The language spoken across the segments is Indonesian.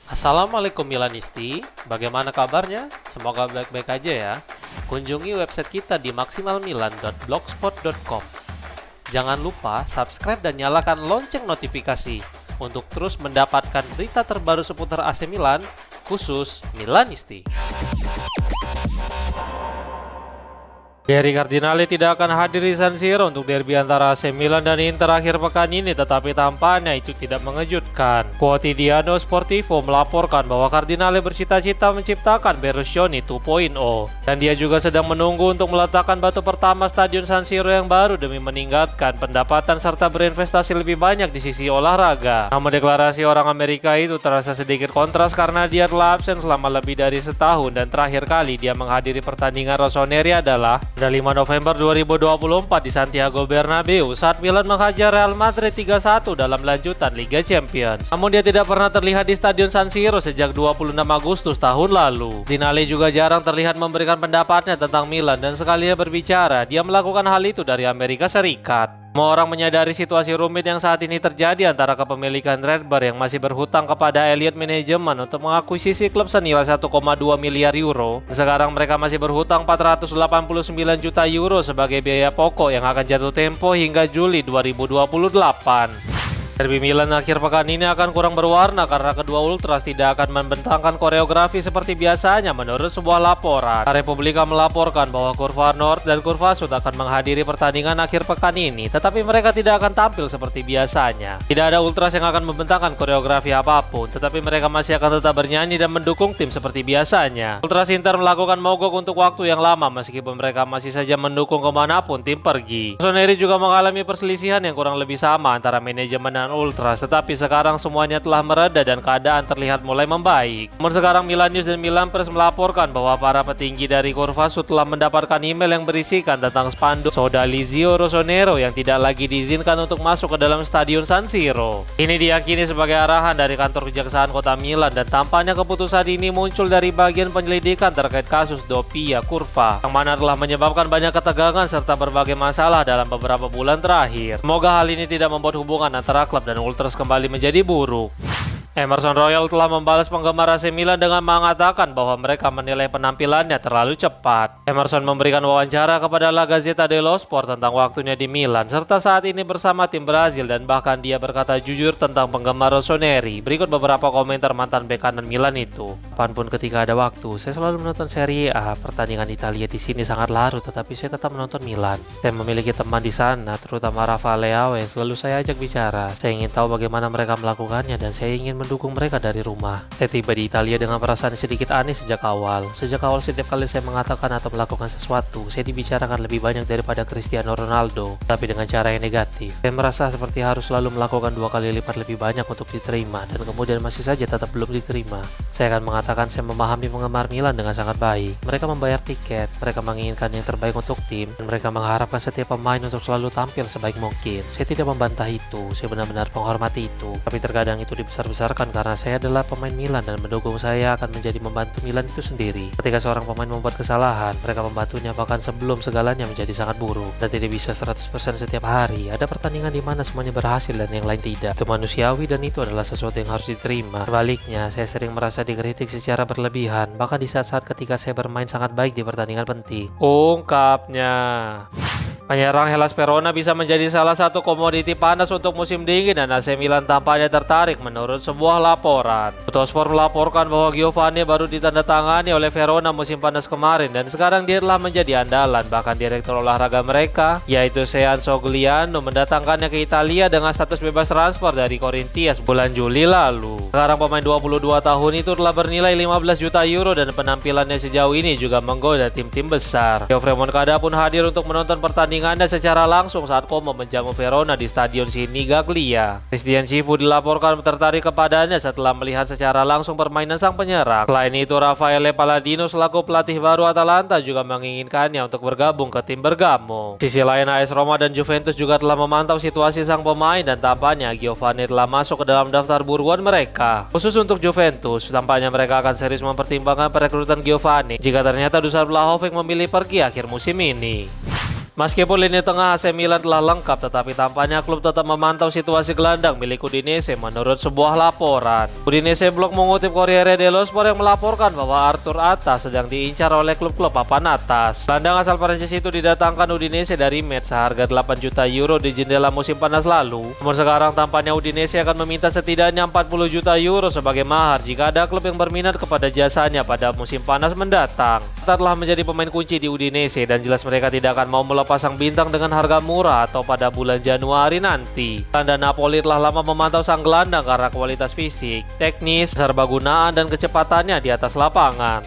Assalamualaikum Milanisti, bagaimana kabarnya? Semoga baik-baik aja ya. Kunjungi website kita di maksimalmilan.blogspot.com. Jangan lupa subscribe dan nyalakan lonceng notifikasi untuk terus mendapatkan berita terbaru seputar AC Milan, khusus Milanisti. Gary Cardinale tidak akan hadir di San Siro untuk derby antara AC Milan dan Inter akhir pekan ini, tetapi tampaknya itu tidak mengejutkan. Quotidiano Sportivo melaporkan bahwa Cardinale bercita-cita menciptakan Berlusconi 2.0 dan dia juga sedang menunggu untuk meletakkan batu pertama Stadion San Siro yang baru demi meningkatkan pendapatan serta berinvestasi lebih banyak di sisi olahraga. Namun deklarasi orang Amerika itu terasa sedikit kontras karena dia telah absen selama lebih dari setahun dan terakhir kali dia menghadiri pertandingan rossoneri adalah pada 5 November 2024 di Santiago Bernabeu saat Milan menghajar Real Madrid 3-1 dalam lanjutan Liga Champions. Namun dia tidak pernah terlihat di Stadion San Siro sejak 26 Agustus tahun lalu. Cardinale juga jarang terlihat memberikan pendapatnya tentang Milan dan sekalinya berbicara, dia melakukan hal itu dari Amerika Serikat. Semua orang menyadari situasi rumit yang saat ini terjadi antara kepemilikan Red Bull yang masih berhutang kepada Elliott Management untuk mengakuisisi klub senilai 1,2 miliar euro. Sekarang mereka masih berhutang 489 juta euro sebagai biaya pokok yang akan jatuh tempo hingga Juli 2028. Derby Milan akhir pekan ini akan kurang berwarna karena kedua ultras tidak akan membentangkan koreografi seperti biasanya menurut sebuah laporan. Republika melaporkan bahwa Kurva North dan Kurva Sud akan menghadiri pertandingan akhir pekan ini, tetapi mereka tidak akan tampil seperti biasanya. Tidak ada ultras yang akan membentangkan koreografi apapun, tetapi mereka masih akan tetap bernyanyi dan mendukung tim seperti biasanya. Ultras Inter melakukan mogok untuk waktu yang lama meskipun mereka masih saja mendukung kemanapun tim pergi. Rossoneri juga mengalami perselisihan yang kurang lebih sama antara manajemen dan ultras, tetapi sekarang semuanya telah mereda dan keadaan terlihat mulai membaik. Namun sekarang Milan News dan Milan Press melaporkan bahwa para petinggi dari Kurva Sud telah mendapatkan email yang berisikan tentang spanduk Sodalizio Rossonero yang tidak lagi diizinkan untuk masuk ke dalam Stadion San Siro. Ini diyakini sebagai arahan dari kantor kejaksaan kota Milan dan tampaknya keputusan ini muncul dari bagian penyelidikan terkait kasus Doppia Curva yang mana telah menyebabkan banyak ketegangan serta berbagai masalah dalam beberapa bulan terakhir. Semoga hal ini tidak membuat hubungan antara klub dan ultras kembali menjadi buruk. Emerson Royal telah membalas penggemar AC Milan dengan mengatakan bahwa mereka menilai penampilannya terlalu cepat. Emerson memberikan wawancara kepada La Gazzetta dello Sport tentang waktunya di Milan serta saat ini bersama tim Brazil dan bahkan dia berkata jujur tentang penggemar Rossoneri. Berikut beberapa komentar mantan bek kanan Milan itu. Kapanpun ketika ada waktu, saya selalu menonton Serie A. Pertandingan Italia di sini sangat larut, tetapi saya tetap menonton Milan. Saya memiliki teman di sana, terutama Rafa Leao yang selalu saya ajak bicara. Saya ingin tahu bagaimana mereka melakukannya dan saya ingin mendukung mereka dari rumah. Saya tiba di Italia dengan perasaan sedikit aneh sejak awal. Sejak awal setiap kali saya mengatakan atau melakukan sesuatu, saya dibicarakan lebih banyak daripada Cristiano Ronaldo, tapi dengan cara yang negatif. Saya merasa seperti harus selalu melakukan 2 kali lipat lebih banyak untuk diterima dan kemudian masih saja tetap belum diterima. Saya akan mengatakan saya memahami penggemar Milan dengan sangat baik. Mereka membayar tiket, mereka menginginkan yang terbaik untuk tim, dan mereka mengharapkan setiap pemain untuk selalu tampil sebaik mungkin. Saya tidak membantah itu, saya benar-benar menghormati itu, tapi terkadang itu dibesar-besarkan karena saya adalah pemain Milan dan mendukung saya akan menjadi membantu Milan itu sendiri. Ketika seorang pemain membuat kesalahan, mereka membantunya bahkan sebelum segalanya menjadi sangat buruk dan tidak bisa 100% setiap hari. Ada pertandingan di mana semuanya berhasil dan yang lain tidak. Itu manusiawi dan itu adalah sesuatu yang harus diterima. Sebaliknya, saya sering merasa dikritik secara berlebihan, bahkan di saat-saat ketika saya bermain sangat baik di pertandingan penting. Ungkapnya. Penyerang Hellas Verona bisa menjadi salah satu komoditi panas untuk musim dingin dan AC Milan tampaknya tertarik menurut sebuah laporan. Tuttosport melaporkan bahwa Giovanni baru ditandatangani oleh Verona musim panas kemarin dan sekarang dia telah menjadi andalan. Bahkan direktur olahraga mereka, yaitu Sean Sogliano, mendatangkannya ke Italia dengan status bebas transfer dari Corinthians bulan Juli lalu. Sekarang pemain 22 tahun itu telah bernilai 15 juta euro dan penampilannya sejauh ini juga menggoda tim-tim besar. Geoffrey Moncada pun hadir untuk menonton pertandingannya secara langsung saat Como menjamu Verona di Stadion Sinigaglia. Christian Cifu dilaporkan tertarik kepadanya setelah melihat secara langsung permainan sang penyerang. Selain itu, Raffaele Palladino selaku pelatih baru Atalanta juga menginginkannya untuk bergabung ke tim Bergamo. Sisi lain, AS Roma dan Juventus juga telah memantau situasi sang pemain dan tampaknya Giovanni telah masuk ke dalam daftar buruan mereka. Khusus untuk Juventus, tampaknya mereka akan serius mempertimbangkan perekrutan Giovanni jika ternyata Dusan Vlahovic memilih pergi akhir musim ini. Meskipun lini tengah AC Milan telah lengkap, tetapi tampaknya klub tetap memantau situasi gelandang milik Udinese menurut sebuah laporan. Udinese Blog mengutip Corriere dello Sport yang melaporkan bahwa Arthur Atta sedang diincar oleh klub-klub papan atas. Gelandang asal Prancis itu didatangkan Udinese dari Metz seharga 8 juta euro di jendela musim panas lalu. Namun sekarang tampaknya Udinese akan meminta setidaknya 40 juta euro sebagai mahar jika ada klub yang berminat kepada jasanya pada musim panas mendatang. Atta telah menjadi pemain kunci di Udinese dan jelas mereka tidak akan mau pasang bintang dengan harga murah atau pada bulan Januari nanti. Gelandang Napoli telah lama memantau sang gelandang karena kualitas fisik, teknis, serbagunaan dan kecepatannya di atas lapangan.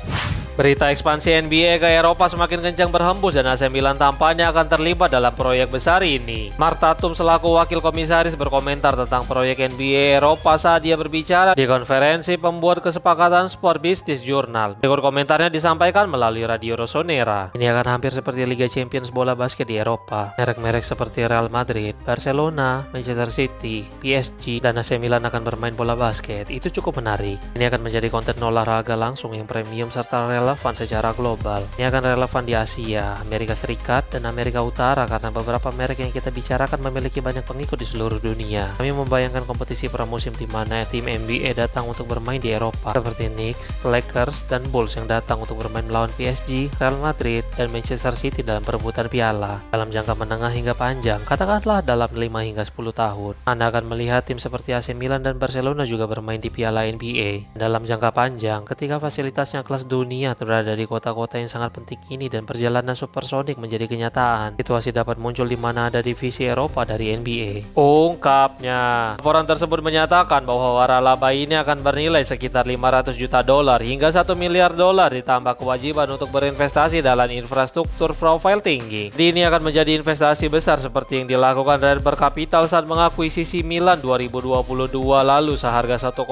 Berita ekspansi NBA ke Eropa semakin kencang berhembus dan AC Milan tampaknya akan terlibat dalam proyek besar ini. Mark Tatum selaku wakil komisaris berkomentar tentang proyek NBA Eropa saat dia berbicara di konferensi pembuat kesepakatan Sport Business Journal. Berikut komentarnya disampaikan melalui Radio Rossonera. Ini akan hampir seperti Liga Champions bola basket di Eropa. Merek-merek seperti Real Madrid, Barcelona, Manchester City, PSG, dan AC Milan akan bermain bola basket. Itu cukup menarik. Ini akan menjadi konten olahraga langsung yang premium serta relevan secara global. Ini akan relevan di Asia, Amerika Serikat, dan Amerika Utara karena beberapa merek yang kita bicarakan memiliki banyak pengikut di seluruh dunia. Kami membayangkan kompetisi pramusim di mana tim NBA datang untuk bermain di Eropa, seperti Knicks, Lakers, dan Bulls yang datang untuk bermain melawan PSG, Real Madrid, dan Manchester City dalam perebutan piala. Dalam jangka menengah hingga panjang, katakanlah dalam 5 hingga 10 tahun, Anda akan melihat tim seperti AC Milan dan Barcelona juga bermain di piala NBA. Dalam jangka panjang, ketika fasilitasnya kelas dunia berada di kota-kota yang sangat penting ini dan perjalanan supersonik menjadi kenyataan, situasi dapat muncul di mana ada divisi Eropa dari NBA. Ungkapnya, laporan tersebut menyatakan bahwa waralaba ini akan bernilai sekitar 500 juta dolar hingga 1 miliar dolar ditambah kewajiban untuk berinvestasi dalam infrastruktur profil tinggi. Ini akan menjadi investasi besar seperti yang dilakukan Redbird Capital saat mengakuisisi Milan 2022 lalu seharga 1,2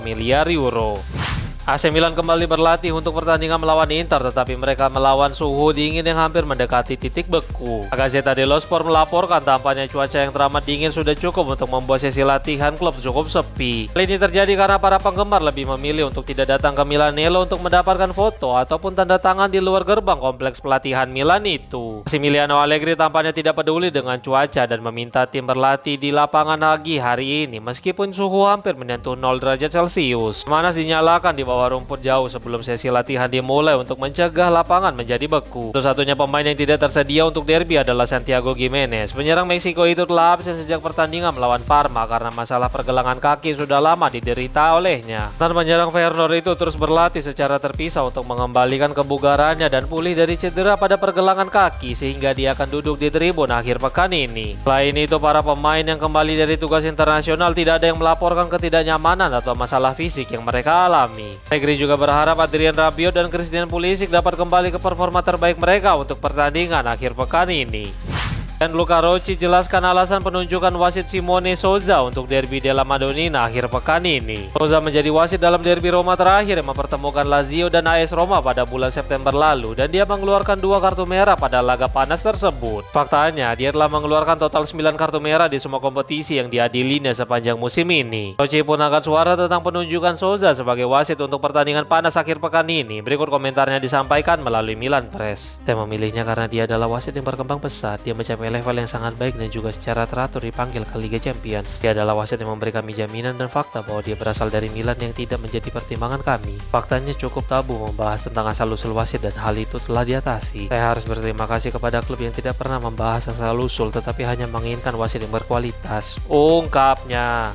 miliar euro. AC Milan kembali berlatih untuk pertandingan melawan Inter, tetapi mereka melawan suhu dingin yang hampir mendekati titik beku. Gazzetta dello Sport melaporkan tampaknya cuaca yang teramat dingin sudah cukup untuk membuat sesi latihan klub cukup sepi. Hal ini terjadi karena para penggemar lebih memilih untuk tidak datang ke Milanello untuk mendapatkan foto ataupun tanda tangan di luar gerbang kompleks pelatihan Milan itu. Massimiliano Allegri tampaknya tidak peduli dengan cuaca dan meminta tim berlatih di lapangan lagi hari ini meskipun suhu hampir menyentuh 0 derajat Celcius. Panas dinyalakan di bawah rumput jauh sebelum sesi latihan dimulai untuk mencegah lapangan menjadi beku. Satu-satunya pemain yang tidak tersedia untuk derby adalah Santiago Gimenez. Penyerang Meksiko itu telah absen sejak pertandingan melawan Parma karena masalah pergelangan kaki sudah lama diderita olehnya. Dan penyerang Feyenoord itu terus berlatih secara terpisah untuk mengembalikan kebugarannya dan pulih dari cedera pada pergelangan kaki sehingga dia akan duduk di tribun akhir pekan ini. Selain itu, para pemain yang kembali dari tugas internasional tidak ada yang melaporkan ketidaknyamanan atau masalah fisik yang mereka alami. Allegri juga berharap Adrian Rabiot dan Christian Pulisic dapat kembali ke performa terbaik mereka untuk pertandingan akhir pekan ini. Dan Luca Rocci jelaskan alasan penunjukan wasit Simone Souza untuk derby della Madonnina akhir pekan ini. Souza menjadi wasit dalam derby Roma terakhir yang mempertemukan Lazio dan AS Roma pada bulan September lalu dan dia mengeluarkan 2 kartu merah pada laga panas tersebut. Faktanya, dia telah mengeluarkan total 9 kartu merah di semua kompetisi yang diadilinya sepanjang musim ini. Rocci pun angkat suara tentang penunjukan Souza sebagai wasit untuk pertandingan panas akhir pekan ini. Berikut komentarnya disampaikan melalui Milan Press. Saya memilihnya karena dia adalah wasit yang berkembang pesat. Dia mencapai level yang sangat baik dan juga secara teratur dipanggil ke Liga Champions. Dia adalah wasit yang memberi kami jaminan dan fakta bahwa dia berasal dari Milan yang tidak menjadi pertimbangan kami. Faktanya cukup tabu membahas tentang asal-usul wasit dan hal itu telah diatasi. Saya harus berterima kasih kepada klub yang tidak pernah membahas asal-usul tetapi hanya menginginkan wasit yang berkualitas. Ungkapnya.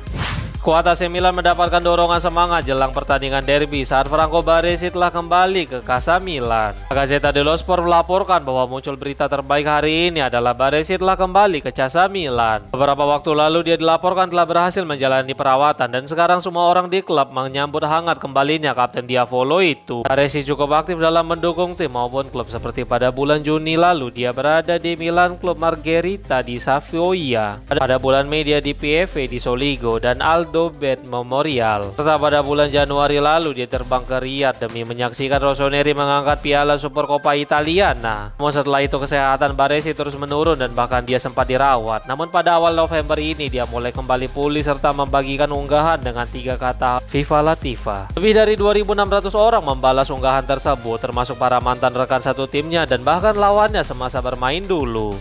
Skuad AC Milan mendapatkan dorongan semangat jelang pertandingan derby saat Franco Baresi telah kembali ke Casa Milan. Gazzetta dello Sport melaporkan bahwa muncul berita terbaik hari ini adalah Baresi telah kembali ke Casa Milan. Beberapa waktu lalu dia dilaporkan telah berhasil menjalani perawatan dan sekarang semua orang di klub menyambut hangat kembalinya Kapten Diavolo itu. Baresi cukup aktif dalam mendukung tim maupun klub seperti pada bulan Juni lalu dia berada di Milan klub Margherita di Savoia. Pada bulan Mei dia di PFA di Soligo dan Aldo Ronaldo Bed Memorial. Serta pada bulan Januari lalu dia terbang ke Riyadh demi menyaksikan Rossoneri mengangkat piala Supercoppa Italiana. Namun setelah itu kesehatan Baresi terus menurun dan bahkan dia sempat dirawat. Namun pada awal November ini dia mulai kembali pulih serta membagikan unggahan dengan 3 kata Viva la Tifa. Lebih dari 2.600 orang membalas unggahan tersebut, termasuk para mantan rekan satu timnya dan bahkan lawannya semasa bermain dulu.